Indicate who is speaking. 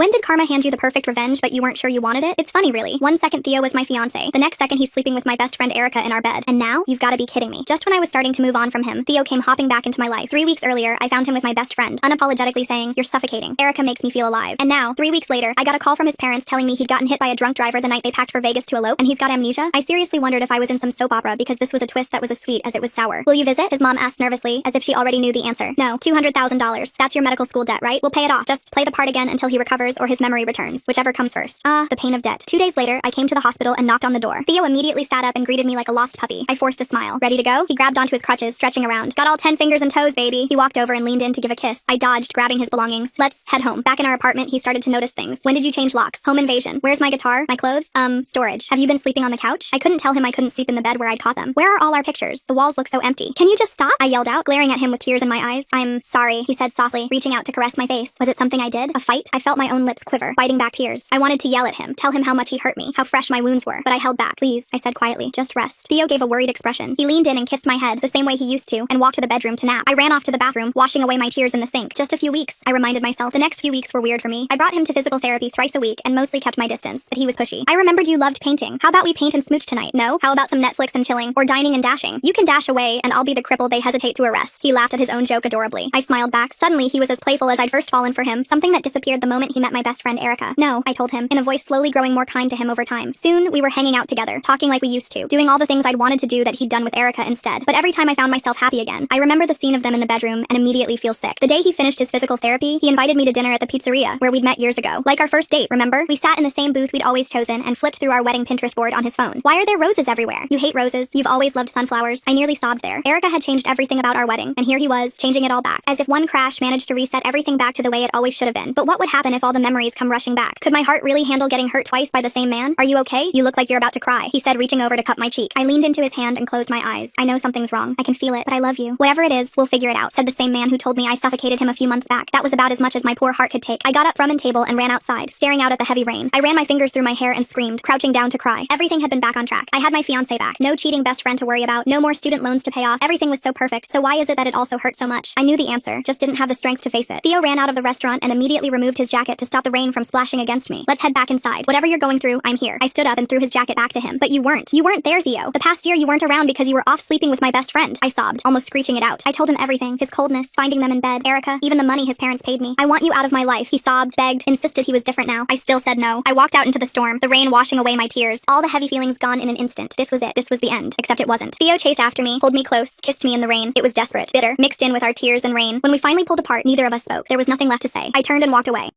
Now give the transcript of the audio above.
Speaker 1: When did karma hand you the perfect revenge but you weren't sure you wanted it? It's funny really. One second Theo was my fiancé. The next second he's sleeping with my best friend Erica in our bed. And now? You've gotta be kidding me. Just when I was starting to move on from him, Theo came hopping back into my life. 3 weeks earlier, I found him with my best friend, unapologetically saying, "You're suffocating. Erica makes me feel alive." And now, 3 weeks later, I got a call from his parents telling me he'd gotten hit by a drunk driver the night they packed for Vegas to elope, and he's got amnesia. I seriously wondered if I was in some soap opera because this was a twist that was as sweet as it was sour. "Will you visit?" his mom asked nervously, as if she already knew the answer. "No, $200,000. That's your medical school debt, right? We'll pay it off. Just play the part again until he recovers or his memory returns, whichever comes first." Ah, the pain of debt. 2 days later, I came to the hospital and knocked on the door. Theo immediately sat up and greeted me like a lost puppy. I forced a smile. "Ready to go?" He grabbed onto his crutches, stretching around. "Got all 10 fingers and toes, baby." He walked over and leaned in to give a kiss. I dodged, grabbing his belongings. "Let's head home." Back in our apartment, he started to notice things. "When did you change locks?" "Home invasion." "Where's my guitar? My clothes?" Storage." "Have you been sleeping on the couch?" I couldn't tell him I couldn't sleep in the bed where I'd caught them. "Where are all our pictures? The walls look so empty." "Can you just stop?" I yelled out, glaring at him with tears in my eyes. "I'm sorry," he said softly, reaching out to caress my face. "Was it something I did? A fight?" I felt my own lips quiver, fighting back tears. I wanted to yell at him, tell him how much he hurt me, how fresh my wounds were, but I held back. "Please," I said quietly, "just rest." Theo gave a worried expression. He leaned in and kissed my head, the same way he used to, and walked to the bedroom to nap. I ran off to the bathroom, washing away my tears in the sink. Just a few weeks, I reminded myself. The next few weeks were weird for me. I brought him to physical therapy thrice a week and mostly kept my distance, but he was pushy. "I remembered you loved painting. How about we paint and smooch tonight?" "No." "How about some Netflix and chilling, or dining and dashing? You can dash away, and I'll be the cripple they hesitate to arrest." He laughed at his own joke adorably. I smiled back. Suddenly, he was as playful as I'd first fallen for him, something that disappeared the moment he met my best friend Erica. "No," I told him, in a voice slowly growing more kind to him over time. Soon, we were hanging out together, talking like we used to, doing all the things I'd wanted to do that he'd done with Erica instead. But every time I found myself happy again, I remember the scene of them in the bedroom and immediately feel sick. The day he finished his physical therapy, he invited me to dinner at the pizzeria where we'd met years ago. Like our first date, remember? We sat in the same booth we'd always chosen and flipped through our wedding Pinterest board on his phone. "Why are there roses everywhere? You hate roses. You've always loved sunflowers." I nearly sobbed there. Erica had changed everything about our wedding, and here he was, changing it all back. As if one crash managed to reset everything back to the way it always should have been. But what would happen if all the memories come rushing back? Could my heart really handle getting hurt twice by the same man? "Are you okay? You look like you're about to cry," he said, reaching over to cup my cheek. I leaned into his hand and closed my eyes. "I know something's wrong. I can feel it, but I love you. Whatever it is, we'll figure it out," said the same man who told me I suffocated him a few months back. That was about as much as my poor heart could take. I got up from a table and ran outside, staring out at the heavy rain. I ran my fingers through my hair and screamed, crouching down to cry. Everything had been back on track. I had my fiancé back. No cheating best friend to worry about. No more student loans to pay off. Everything was so perfect. So why is it that it also hurt so much? I knew the answer, just didn't have the strength to face it. Theo ran out of the restaurant and immediately removed his jacket to stop the rain from splashing against me. "Let's head back inside. Whatever you're going through, I'm here." I stood up and threw his jacket back to him. "But you weren't. You weren't there, Theo. The past year you weren't around because you were off sleeping with my best friend." I sobbed, almost screeching it out. I told him everything. His coldness, finding them in bed, Erica, even the money his parents paid me. "I want you out of my life." He sobbed, begged, insisted he was different now. I still said no. I walked out into the storm, the rain washing away my tears. All the heavy feelings gone in an instant. This was it. This was the end. Except it wasn't. Theo chased after me, pulled me close, kissed me in the rain. It was desperate, bitter, mixed in with our tears and rain. When we finally pulled apart, neither of us spoke. There was nothing left to say. I turned and walked away.